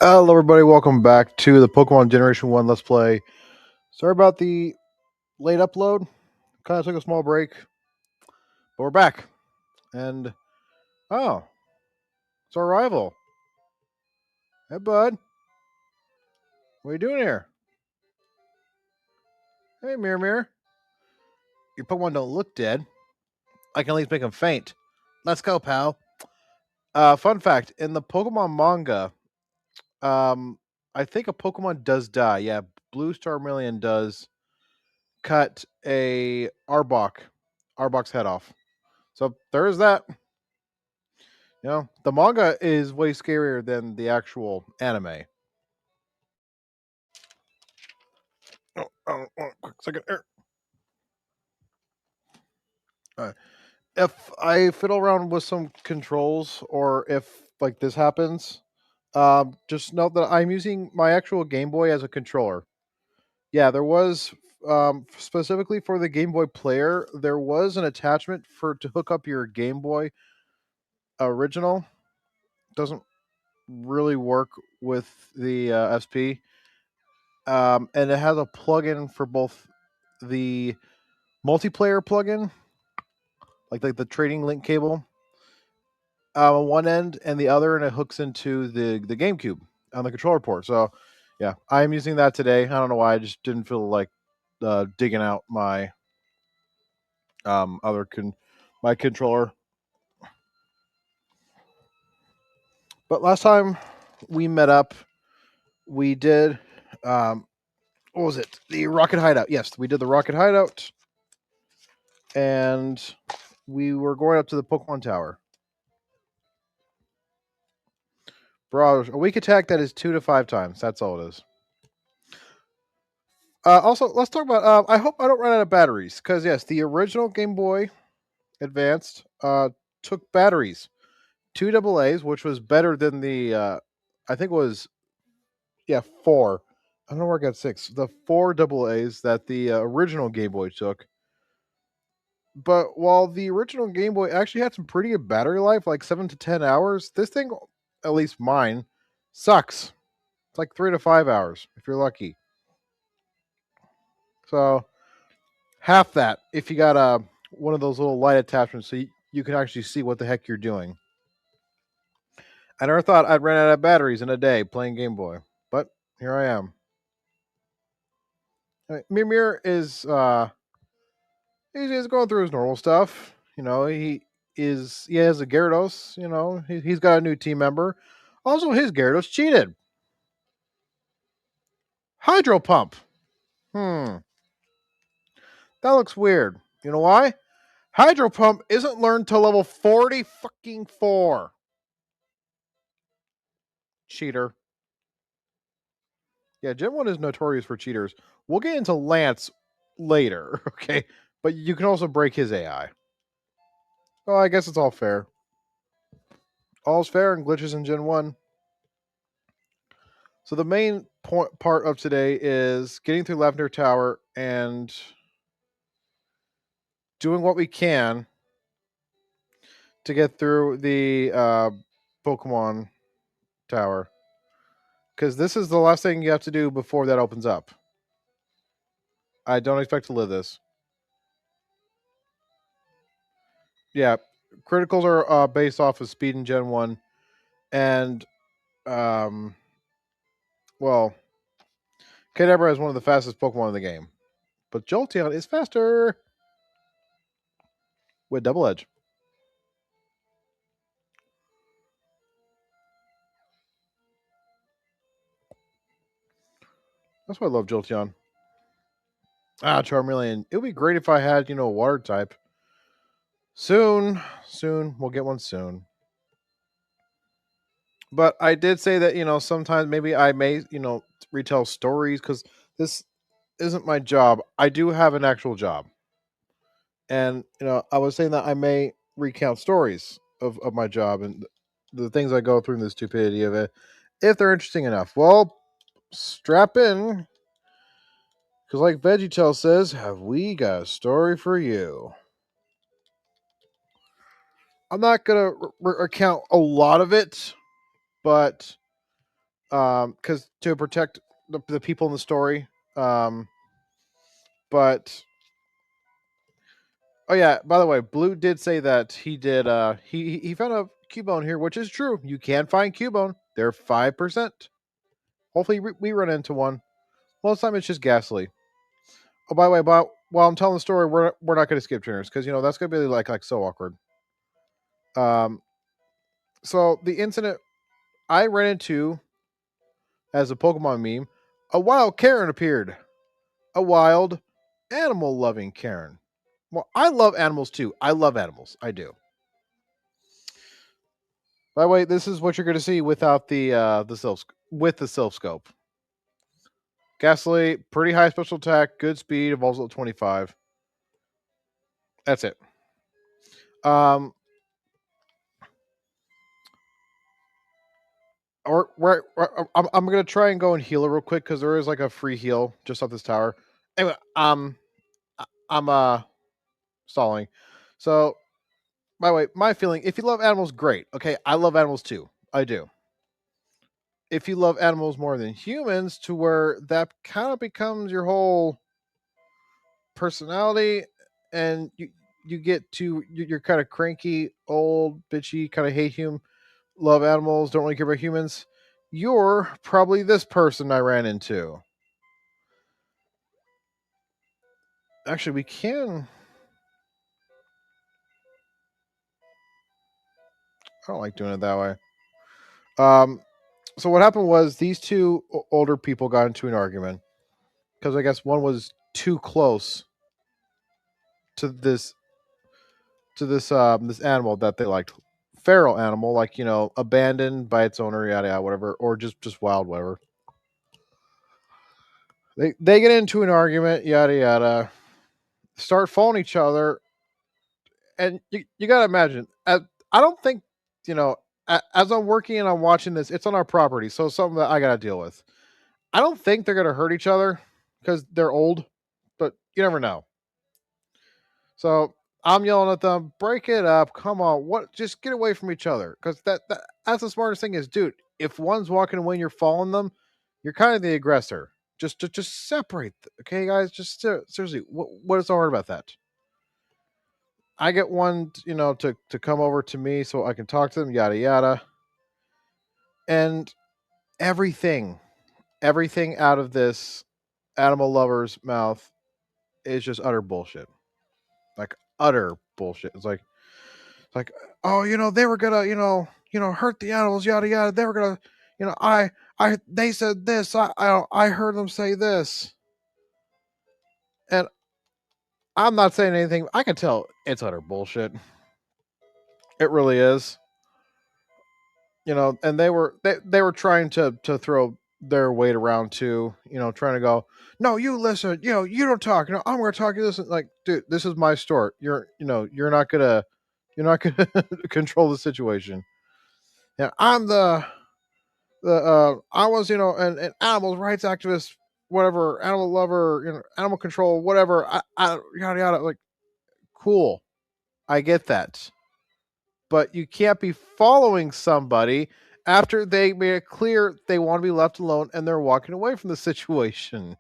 Hello, everybody. Welcome back to the Pokemon Generation 1 Let's Play. Sorry about the late upload. Kind of took a small break, but we're back. And, oh, it's our rival. Hey, bud. What are you doing here? Hey, Mirror. Your Pokemon don't look dead. I can at least make them faint. Let's go, pal. Fun fact, in the Pokemon manga, I think a Pokemon does die. Yeah, Blue Starmillion does cut a Arbok's head off. So there is that. You know, the manga is way scarier than the actual anime. Quick second here. If I fiddle around with some controls, or if like this happens, just note that I'm using my actual Game Boy as a controller. Yeah, there was specifically for the Game Boy player, there was an attachment for to hook up your Game Boy original. Doesn't really work with the SP. And it has a plugin for both the multiplayer plugin, like the trading link cable, on one end, and the other, and it hooks into the GameCube on the controller port. So, yeah, I'm using that today. I don't know why. I just didn't feel like digging out my my controller. But last time we met up, we did what was it? The Rocket Hideout. Yes, we did the Rocket Hideout, and we were going up to the Pokemon Tower. Bro, a weak attack that is 2 to 5 times. That's all it is. Also, let's talk about. I hope I don't run out of batteries, because yes, the original Game Boy Advanced took batteries, 2 AA's, which was better than the. I think it was, yeah, 4. I don't know where I got 6. The 4 AA's that the original Game Boy took. But while the original Game Boy actually had some pretty good battery life, like 7 to 10 hours, this thing, at least mine, sucks. It's like 3 to 5 hours if you're lucky. So half that if you got one of those little light attachments, so you can actually see what the heck you're doing. I never thought I'd run out of batteries in a day playing Game Boy, but here I am. Mimir is he's going through his normal stuff. You know, he has a Gyarados. You know, he's got a new team member. Also, his Gyarados cheated. Hydro Pump. That looks weird. You know why? Hydro Pump isn't learned till level 40 fucking 4. Cheater. Yeah, Gen 1 is notorious for cheaters. We'll get into Lance later, okay? But you can also break his AI. Well, I guess it's all fair. All's fair in glitches in Gen 1. So the main part of today is getting through Lavender Tower and doing what we can to get through the Pokemon Tower. Because this is the last thing you have to do before that opens up. I don't expect to live this. Yeah, criticals are based off of speed in Gen 1. And, well, Kadabra is one of the fastest Pokemon in the game. But Jolteon is faster with Double Edge. That's why I love Jolteon. Charmeleon. It would be great if I had, a water type. Soon. We'll get one soon. But I did say that, sometimes maybe I may, retell stories, because this isn't my job. I do have an actual job. And, I was saying that I may recount stories of my job and the things I go through and the stupidity of it, if they're interesting enough. Well, strap in, because like VeggieTale says, have we got a story for you? I'm not going to recount a lot of it, but because to protect the people in the story. Um, but oh yeah, by the way, Blue did say that he did. He found a Cubone here, which is true. You can find Cubone. They're 5%. Hopefully, we run into one. Most of the time, it's just Ghastly. Oh, by the way, while I'm telling the story, we're not going to skip tuners because that's going to be like so awkward. Um, so the incident I ran into as a Pokemon meme, a wild Karen appeared. A wild, animal loving Karen. Well, I love animals too. I love animals. I do. By the way, this is what you're going to see without the with the Sylph Scope. Ghastly, pretty high special attack, good speed, evolves at 25. That's it. Um, I'm gonna try and go and heal it real quick because there is like a free heal just off this tower. Anyway, I'm stalling. So, by the way, my feeling: if you love animals, great. Okay, I love animals too. I do. If you love animals more than humans, to where that kind of becomes your whole personality, and you get to you're kind of cranky, old, bitchy, kind of hate human, love animals, don't really care about humans. You're probably this person I ran into. Actually, we can. I don't like doing it that way. Um, so what happened was these two older people got into an argument because I guess one was too close to this animal that they liked, feral animal, like abandoned by its owner, yada yada, whatever, or just wild, whatever. They get into an argument, yada yada, start following each other, and you gotta imagine. I don't think you know. As I'm working and I'm watching this, it's on our property, so it's something that I gotta deal with. I don't think they're gonna hurt each other because they're old, but you never know. So I'm yelling at them, break it up. Come on, what? Just get away from each other, because that's the smartest thing is, dude. If one's walking away and you're following them, you're kind of the aggressor. Just separate. Okay, guys. Just seriously, what is so hard about that? I get one, to come over to me so I can talk to them, yada yada, and everything, everything out of this animal lover's mouth is just utter bullshit. Like utter bullshit. It's like, oh, they were gonna, hurt the animals, yada yada. They were gonna, they said this. I heard them say this, and I'm not saying anything. I can tell it's utter bullshit. It really is. And they were trying to throw their weight around too. Trying to go, no, you listen. You don't talk. No, I'm gonna talk. You listen. Like, dude, this is my store. You're not gonna control the situation. Yeah, I'm the I was an animal rights activist, whatever, animal lover, animal control, whatever. I yada yada. Like, cool, I get that, but you can't be following somebody after they made it clear they want to be left alone and they're walking away from the situation.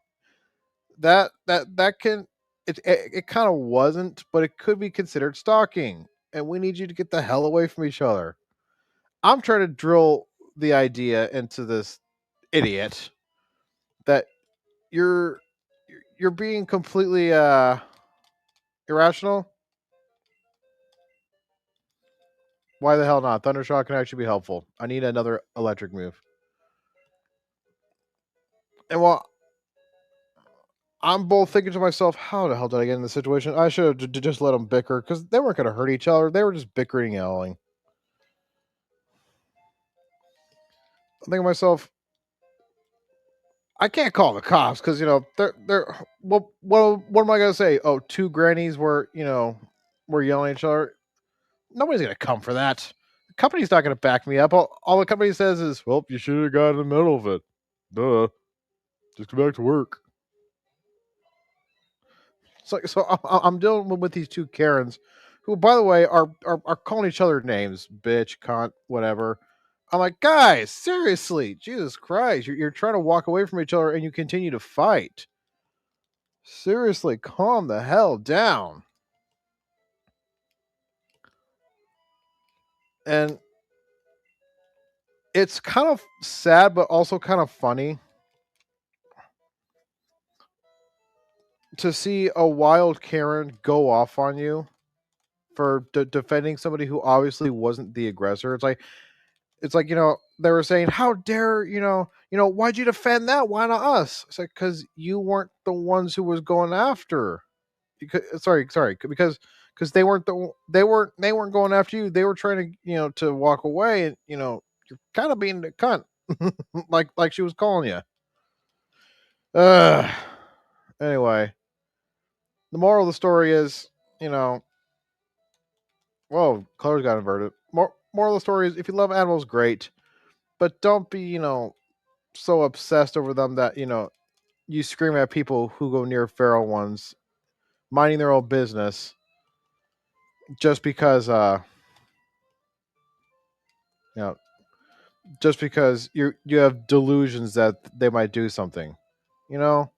That can it kind of wasn't, but it could be considered stalking, and we need you to get the hell away from each other. I'm trying to drill the idea into this idiot that you're you're being completely irrational. Why the hell not? Thundershock can actually be helpful. I need another electric move. And while I'm both thinking to myself, how the hell did I get in this situation? I should have just let them bicker because they weren't going to hurt each other. They were just bickering and yelling. I think to myself, I can't call the cops because they're what am I going to say? Oh, two grannies were yelling at each other. Nobody's going to come for that. The company's not going to back me up. All the company says is, well, you should have got in the middle of it. Duh. Just go back to work. So I'm dealing with these two Karens, who, by the way, are calling each other names, bitch, cunt, whatever. I'm like, guys, seriously, Jesus Christ, you're trying to walk away from each other and you continue to fight. Seriously, calm the hell down. And it's kind of sad, but also kind of funny to see a wild Karen go off on you for defending somebody who obviously wasn't the aggressor. It's like, they were saying, how dare, why'd you defend that? Why not us? It's like, because you weren't the ones who was going after. Because, sorry, because they weren't going after you. They were trying to, to walk away, and you're kind of being a cunt, like she was calling you. Uh, anyway, the moral of the story is, whoa, colors got inverted. Moral of the story is, if you love animals, great, but don't be, so obsessed over them that you scream at people who go near feral ones, minding their own business, just because you know just because you have delusions that they might do something. You know,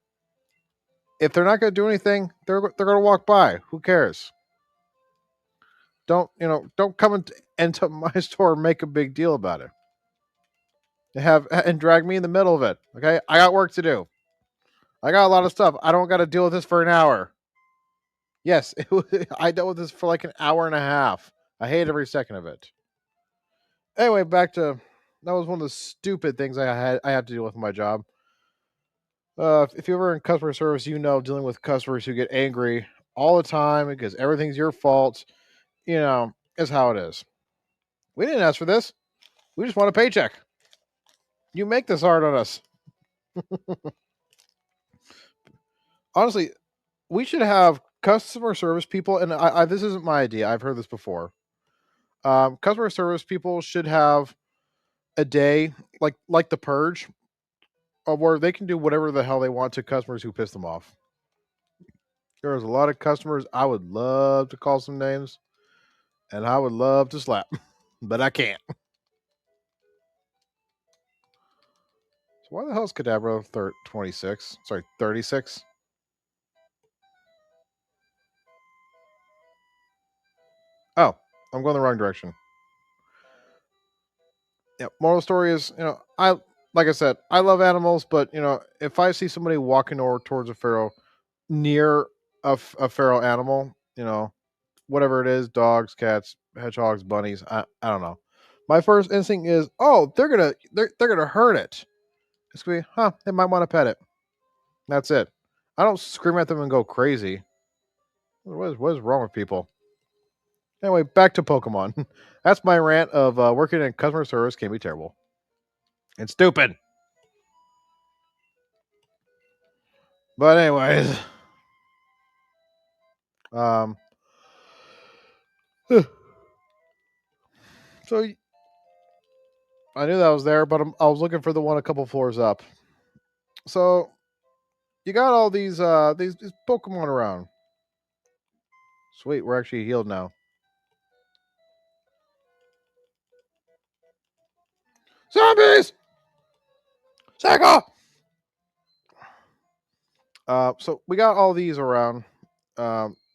if they're not going to do anything, they're going to walk by. Who cares? Don't come into my store and make a big deal about it. And drag me in the middle of it. Okay, I got work to do. I got a lot of stuff. I don't got to deal with this for an hour. Yes, I dealt with this for like an hour and a half. I hate every second of it. Anyway, back to that was one of the stupid things I had to deal with in my job. If you're ever in customer service, dealing with customers who get angry all the time because everything's your fault. Is how it is. We didn't ask for this. We just want a paycheck. You make this hard on us. Honestly, we should have customer service people, and this isn't my idea. I've heard this before. Customer service people should have a day like the purge, where they can do whatever the hell they want to customers who piss them off. There's a lot of customers I would love to call some names, and I would love to slap, but I can't. So why the hell is Cadabra 26? Sorry, 36. Oh, I'm going the wrong direction. Yeah. Moral story is, I like I said, I love animals, but if I see somebody walking over towards a feral near a feral animal, whatever it is, dogs, cats, hedgehogs, bunnies, I don't know. My first instinct is, oh, they're gonna hurt it. It's gonna be, they might want to pet it. That's it. I don't scream at them and go crazy. What is wrong with people? Anyway, back to Pokemon. That's my rant of working in customer service can be terrible and stupid. But anyways, um, so I knew that was there, but I was looking for the one a couple floors up. So you got all these Pokemon around. Sweet, we're actually healed now. Zombies! Sega! So we got all these around.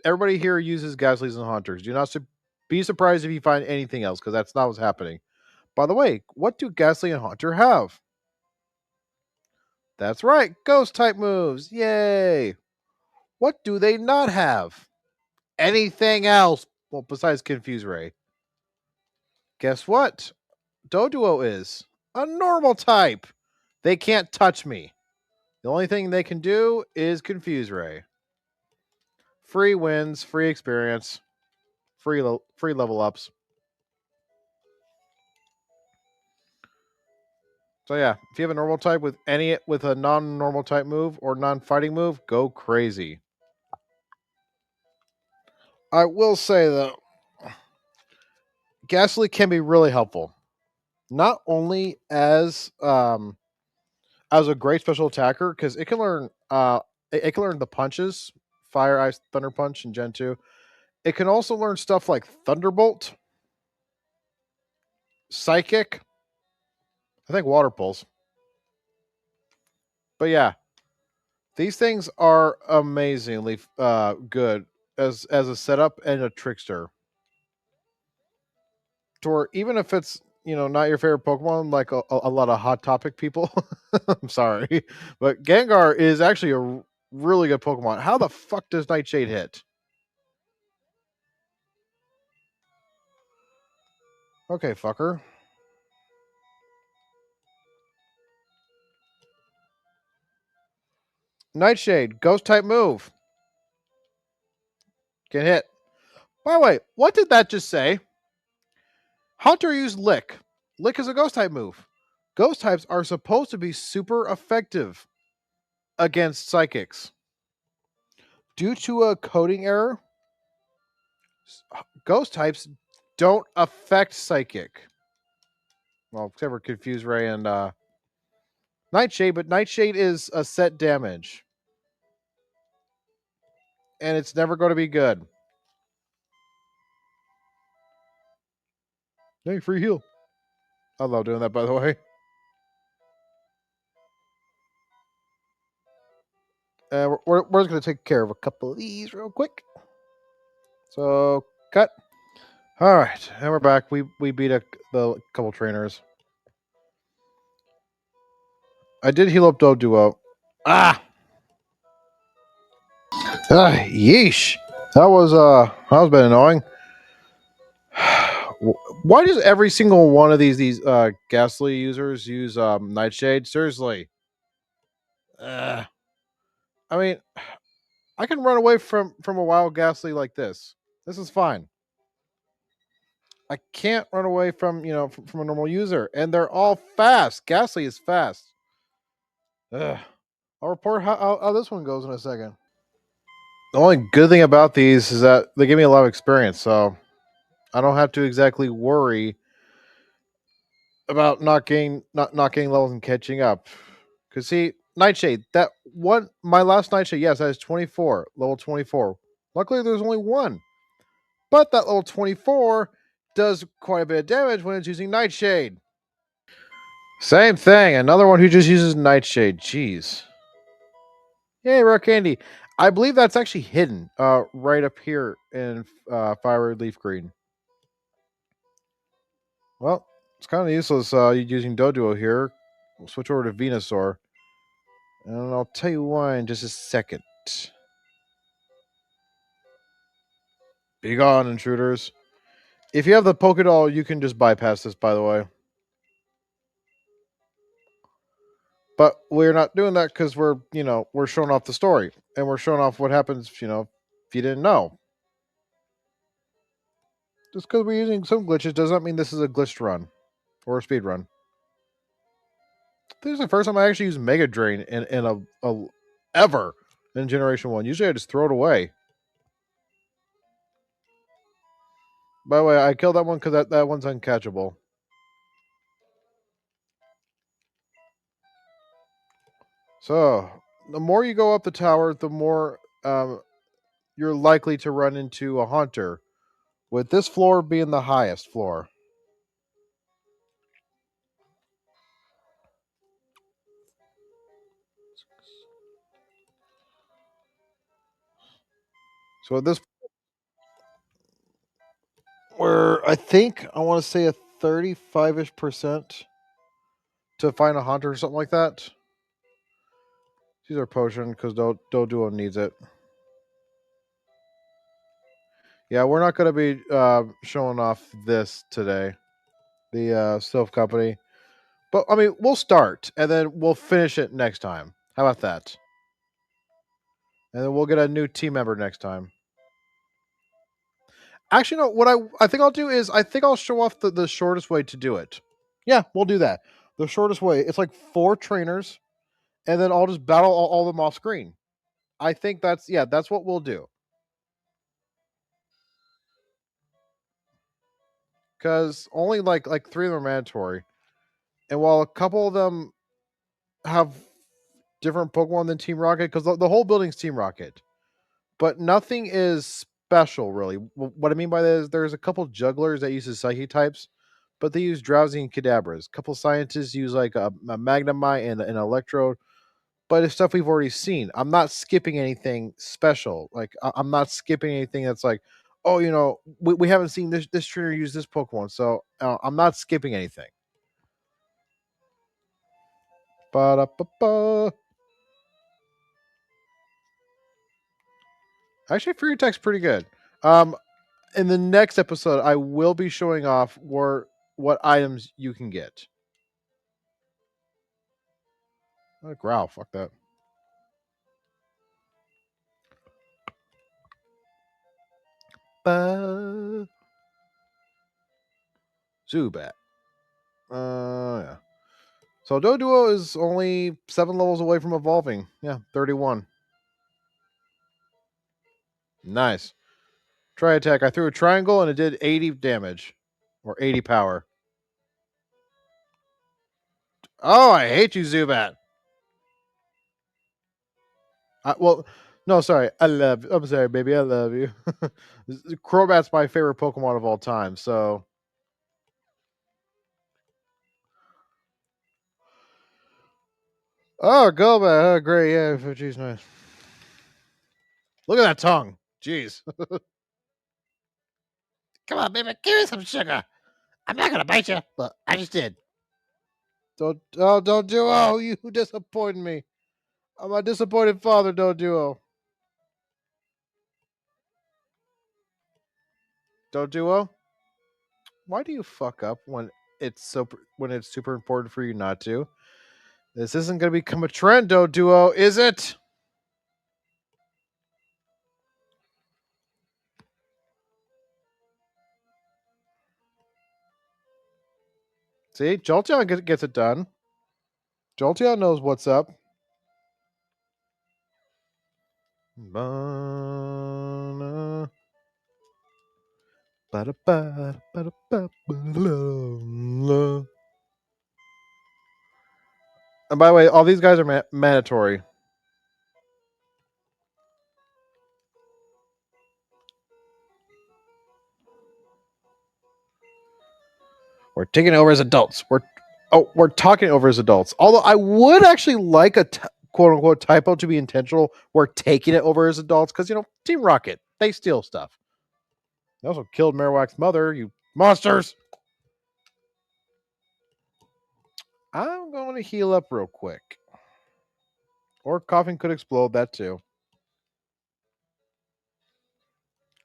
Everybody here uses Gaslies and Hunters. Do not be surprised if you find anything else, because that's not what's happening. By the way, what do Ghastly and Haunter have? That's right, ghost type moves. Yay! What do they not have? Anything else? Well, besides Confuse Ray. Guess what? Doduo is a normal type. They can't touch me. The only thing they can do is Confuse Ray. Free wins, free experience, free level ups. So yeah, if you have a normal type with a non-normal type move or non-fighting move, go crazy. I will say though, Ghastly can be really helpful. Not only as a great special attacker, because it can learn the punches, Fire, Ice, Thunder Punch in Gen 2. It can also learn stuff like Thunderbolt, Psychic, I think water pulse. But yeah, these things are amazingly good as a setup and a trickster. To where even if it's not your favorite Pokemon, like a lot of Hot Topic people, I'm sorry, but Gengar is actually a really good Pokemon. How the fuck does Nightshade hit? Okay, fucker. Nightshade, Ghost type move. Get hit. By the way, what did that just say? Hunter used Lick. Lick is a Ghost type move. Ghost types are supposed to be super effective against Psychics. Due to a coding error, Ghost types don't affect Psychic. Well, except for Confuse Ray and Nightshade, but Nightshade is a set damage. And it's never going to be good. Hey, free heal. I love doing that, by the way. We're just going to take care of a couple of these real quick. So, cut. All right, and we're back. We beat the couple trainers. I did heal up Doduo. Ah! Yeesh. That was been annoying. Why does every single one of these Ghastly users use Nightshade? Seriously. I mean, I can run away from a wild Ghastly like this. This is fine. I can't run away from a normal user, and they're all fast. Ghastly is fast. Ugh. I'll report how this one goes in a second. The only good thing about these is that they give me a lot of experience, so I don't have to exactly worry about not getting levels and catching up. Cause see, Nightshade, that one my last Nightshade, yes, that is 24, level 24. Luckily there's only one. But that level 24 does quite a bit of damage when it's using Nightshade. Same thing, another one who just uses Nightshade. Jeez. Yay, rare candy. I believe that's actually hidden right up here in Fire Leaf Green. Well, it's kind of useless using Doduo here. We'll switch over to Venusaur. And I'll tell you why in just a second. Be gone, intruders. If you have the Pokédoll, you can just bypass this, by the way. But we're not doing that because we're showing off the story. And we're showing off what happens, if you didn't know. Just because we're using some glitches does not mean this is a glitched run. Or a speed run. This is the first time I actually used Mega Drain in a ever in Generation 1. Usually I just throw it away. By the way, I killed that one because that one's uncatchable. So, the more you go up the tower, the more you're likely to run into a Haunter, with this floor being the highest floor. So at this, where I think I want to say a 35-ish% to find a Haunter or something like that. These are potion because Doduo needs it. Yeah, we're not going to be showing off this today, the Sylph Company. But, I mean, we'll start, and then we'll finish it next time. How about that? And then we'll get a new team member next time. Actually, no, what I think I'll do is I think I'll show off the shortest way to do it. Yeah, we'll do that. The shortest way. It's like 4 trainers, and then I'll just battle all them off screen. I think that's what we'll do. Because only like 3 of them are mandatory. And while a couple of them have different Pokemon than Team Rocket, because the whole building's Team Rocket, but nothing is special really. What I mean by that is there's a couple jugglers that uses Psychic types, but they use drowsy and cadabras. A couple scientists use like a magnemite and an electrode, but it's stuff we've already seen. I'm not skipping anything special. Like I'm not skipping anything that's like, oh, we haven't seen this trainer use this Pokemon, so I'm not skipping anything. Ba-da-ba-ba. Actually, Fury Attack's pretty good. In the next episode, I will be showing off what items you can get. Growl, fuck that. Zubat. Yeah. So Doduo is only 7 levels away from evolving. Yeah, 31. Nice. Try attack. I threw a triangle and it did 80 damage. Or 80 power. Oh, I hate you, Zubat. Well, no, sorry. I'm sorry, baby. I love you. Crobat's my favorite Pokemon of all time, so. Oh, Golbat. Oh, great. Yeah, jeez, nice. Look at that tongue. Jeez. Come on, baby. Give me some sugar. I'm not going to bite you, but I just did. Don't do. Oh, you disappointed me. I'm a disappointed father, don't duo. Don't duo? Why do you fuck up when it's super important for you not to? This isn't gonna become a trend, don't duo, is it? See, Jolteon gets it done. Jolteon knows what's up. Ba-na. Ba-da-ba, ba-da-ba-ba-la. And by the way, all these guys are mandatory. We're taking it over as adults. We're talking over as adults. Although I would actually like a quote unquote typo to be intentional. We're taking it over as adults because Team Rocket, they steal stuff. They also killed Marowak's mother. You monsters! I'm going to heal up real quick. Or coughing could explode. That too.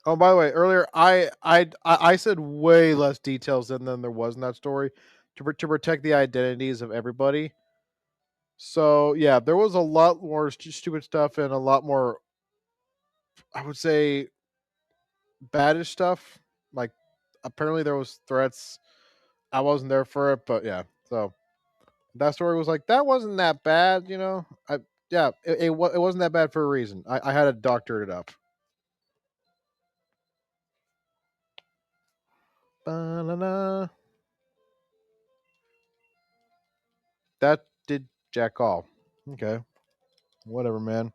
Oh, by the way, earlier I said way less details than there was in that story to protect the identities of everybody. So yeah, there was a lot more stupid stuff and a lot more, I would say, baddish stuff. Like apparently there was threats. I wasn't there for it, but yeah. So that story was like that wasn't that bad. It wasn't that bad for a reason. I had to doctor it up. Ba-na-na. That did jack all. Okay, whatever, man.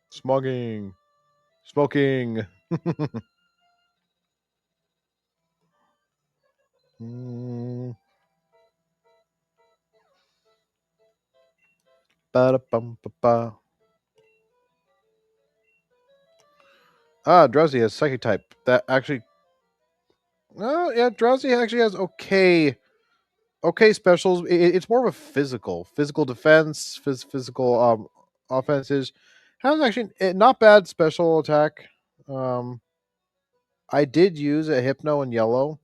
Smoking, smoking. Mm, ba-da-bum-ba-ba. Drowsy has psychic type. That actually, oh yeah, Drowsy actually has okay specials. It's more of a physical defense, physical offenses. Has actually not bad special attack. Um, I did use a hypno in yellow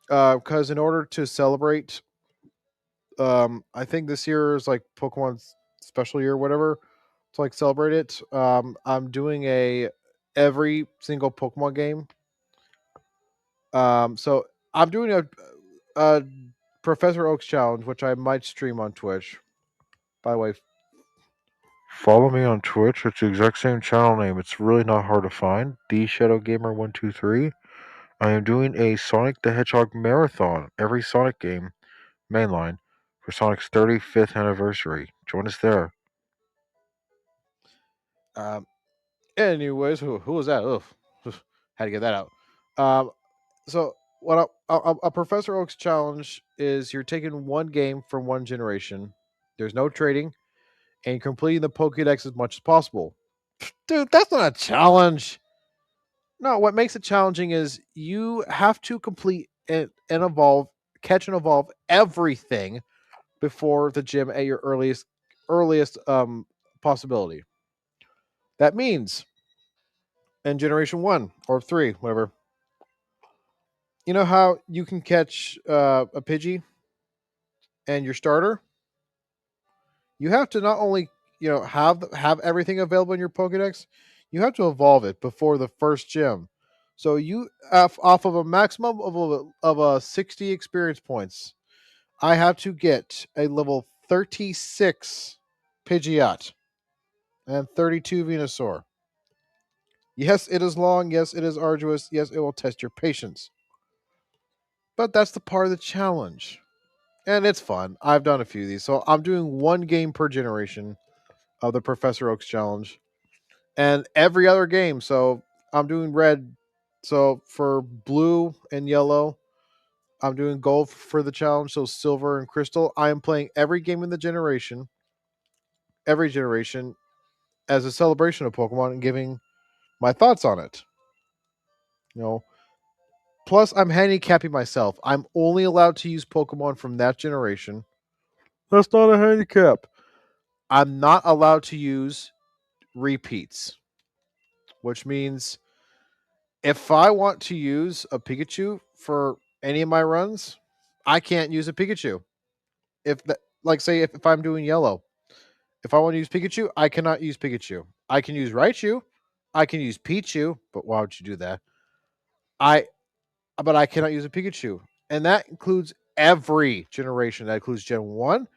because in order to celebrate, I think this year is like Pokemon's special year, or whatever. To like celebrate it, I'm doing a every single Pokemon game. So I'm doing a Professor Oak's challenge, which I might stream on Twitch. By the way, follow me on Twitch. It's the exact same channel name. It's really not hard to find. The Shadow Gamer 123. I am doing a Sonic the Hedgehog marathon every Sonic game mainline for Sonic's 35th anniversary. Join us there. Um, Anyways, who was that? Oof. Had to get that out. Um, so what a Professor Oak's challenge is you're taking one game from one generation. There's no trading, and completing the Pokédex as much as possible. Dude, that's not a challenge. No, what makes it challenging is you have to complete and evolve, catch and evolve everything before the gym at your earliest possibility. That means in generation 1 or 3, whatever. You know how you can catch a Pidgey and your starter? You have to not only, have everything available in your Pokédex, you have to evolve it before the first gym. So you off of a maximum of 60 experience points, I have to get a level 36 Pidgeot and 32 Venusaur. Yes, it is long. Yes, it is arduous. Yes, it will test your patience. But that's the part of the challenge. And it's fun. I've done a few of these. So I'm doing one game per generation of the Professor Oaks challenge. And every other game. So I'm doing red. So for blue and yellow, I'm doing gold for the challenge. So silver and crystal. I am playing every game in the every generation, as a celebration of Pokemon and giving my thoughts on it. You know, plus I'm handicapping myself. I'm only allowed to use Pokemon from that generation. That's not a handicap. I'm not allowed to use repeats, which means if I want to use a Pikachu for any of my runs, I can't use a Pikachu. If the, like say if I'm doing yellow, if I want to use Pikachu, I cannot use Pikachu. I can use Raichu, I can use Pichu, but why would you do that? I but I cannot use a Pikachu. And that includes every generation. That includes Gen 1,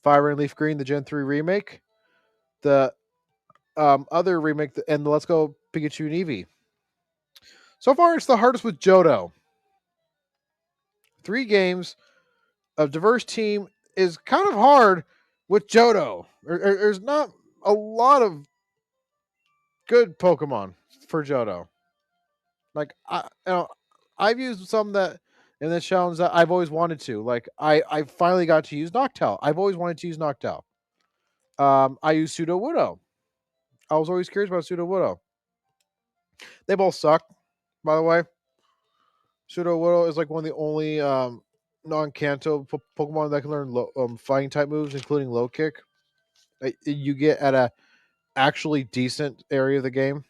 Fire and Leaf Green, the Gen 3 remake, the other remake, and the Let's Go Pikachu and Eevee. So far, it's the hardest with Johto. 3 games of diverse team is kind of hard with Johto. There's not a lot of good Pokemon for Johto. Like I've used some that in this challenge that I've always wanted to. Like I finally got to use Noctowl. I've always wanted to use Noctowl. I use Pseudo Widow. I was always curious about Pseudo Widow. They both suck, by the way. Pseudo Widow is like one of the only non-Kanto Pokemon that can learn fighting type moves, including low kick. You get at a actually decent area of the game,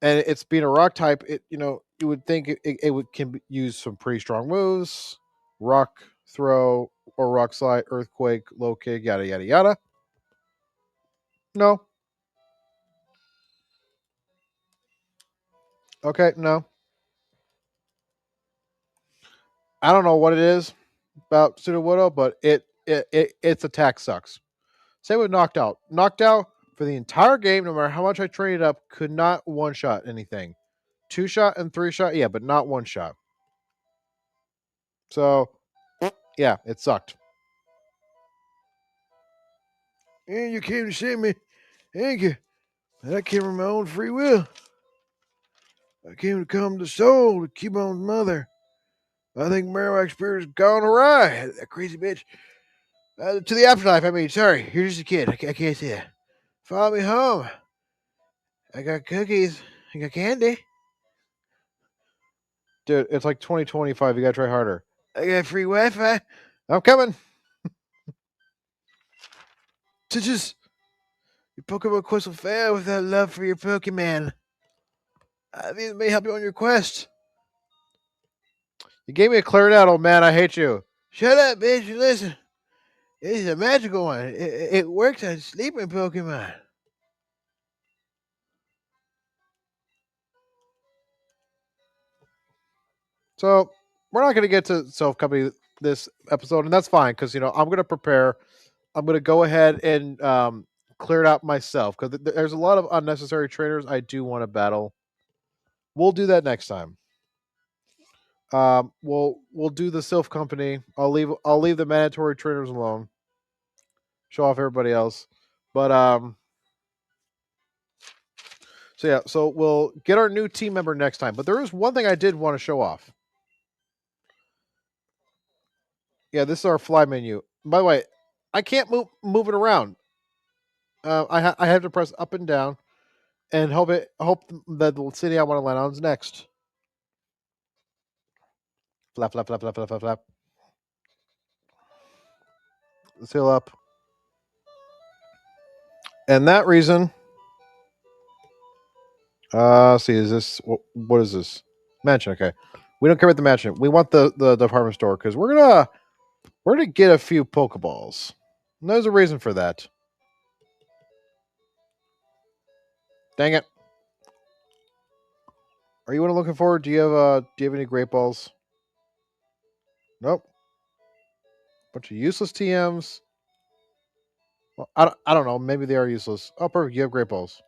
and it's being a rock type. You would think it would use some pretty strong moves, rock throw or rock slide, earthquake, low kick, yada yada yada. No, okay, no. I don't know what it is about Sudowoodo, but its attack sucks. Same with Knocked Out. Knocked Out for the entire game, no matter how much I trained it up, could not one shot anything. 2-shot and 3-shot, yeah, but not one shot. So yeah, it sucked. And you came to see me. Thank you. And I came from my own free will. I came to calm the soul to keep on mother. I think Marowak Spirit's gone awry. That crazy bitch. To the afterlife, I mean. Sorry, you're just a kid. I can't see it. Follow me home. I got cookies. I got candy. Dude, it's like 2025. You gotta try harder. I got free Wi-Fi. I'm coming. To just your Pokemon quest will fail without love for your Pokemon. These may help you on your quest. You gave me a clarinet, old man. I hate you. Shut up, bitch. Listen. It's a magical one. It works on sleeping Pokemon. So we're not going to get to self company this episode, and that's fine because I'm going to prepare. I'm going to go ahead and clear it out myself because there's a lot of unnecessary trainers I do want to battle. We'll do that next time. We'll do the self company. I'll leave the mandatory trainers alone. Show off everybody else, but So yeah, so we'll get our new team member next time. But there is one thing I did want to show off. Yeah, this is our fly menu. By the way, I can't move it around. I have to press up and down and hope that the city I want to land on is next. Flap flap flap flap flap flap flap. Sail up. And that reason. See, is this what is this mansion? Okay, we don't care about the mansion. We want the department store because we're gonna get a few Pokeballs. And there's a reason for that. Dang it! Are you looking forward? Do you have any great balls? Nope. Bunch of useless TMs. Well, I don't know. Maybe they are useless. Oh, perfect. You have great balls.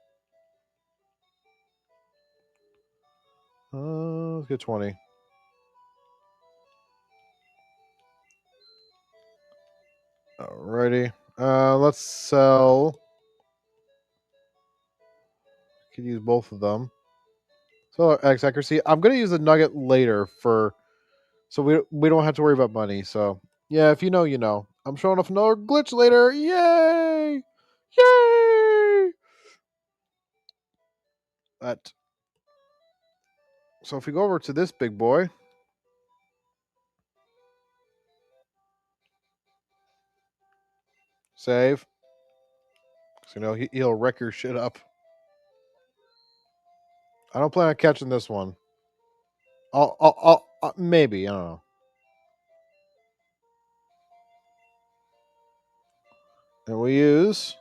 Let's get 20. Alrighty. Let's sell. Could use both of them. So X accuracy. I'm gonna use the nugget later so we don't have to worry about money. So yeah, if you know, you know. I'm showing off another glitch later. Yay! Yay! That. So if we go over to this big boy, save. So, he'll wreck your shit up. I don't plan on catching this one. Maybe I don't know. And we use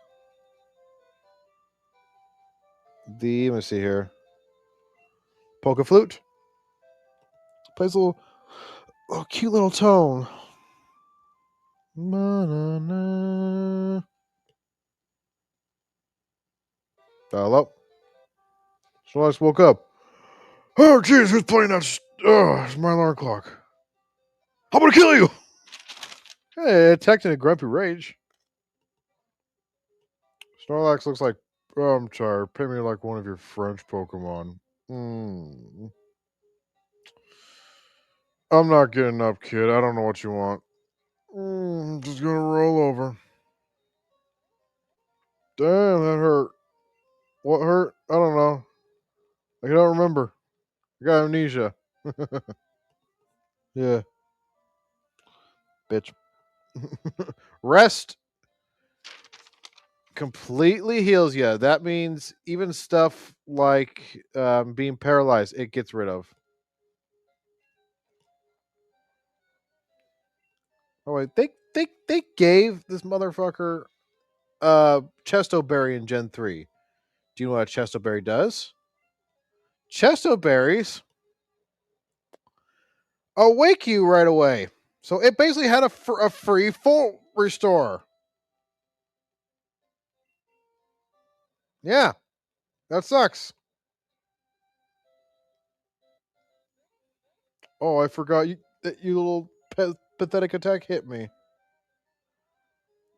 let me see here. Pokeflute. Plays a little cute little tone. Na-na-na. Hello. So I just woke up. Oh, jeez, who's playing that? Oh, it's my alarm clock. I'm gonna kill you! Hey, attacked in a grumpy rage. Snorlax looks like. Oh, I'm tired. Pay me like one of your French Pokemon. Hmm. I'm not getting up, kid. I don't know what you want. I'm just gonna roll over. Damn, that hurt. What hurt? I don't know. I don't remember. I got amnesia. Yeah, bitch. Rest completely heals you. That means even stuff like being paralyzed, it gets rid of. Oh wait, they gave this motherfucker Chesto Berry in Gen 3. Do you know what a Chesto Berry does? Chesto Berries awake you right away. So it basically had a free full restore. Yeah, that sucks. Oh, I forgot that you little pathetic attack hit me.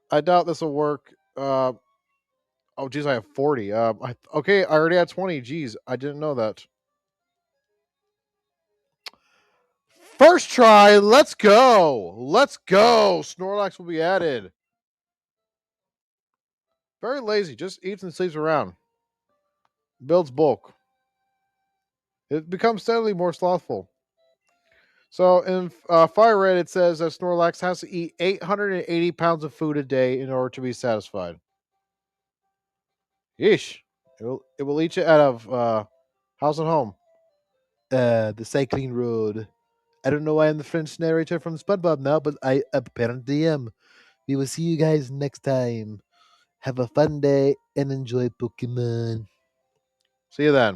I doubt this will work. Oh, geez, I have 40. Okay, I already had 20. Geez, I didn't know that. First try, let's go. Let's go. Snorlax will be added. Very lazy, just eats and sleeps around. Builds bulk. It becomes steadily more slothful. So in Fire Red, it says that Snorlax has to eat 880 pounds of food a day in order to be satisfied. Yeesh. It will eat you out of house and home. The cycling road. I don't know why I'm the French narrator from SpongeBob now, but I apparently am. We will see you guys next time. Have a fun day and enjoy Pokemon. See you then.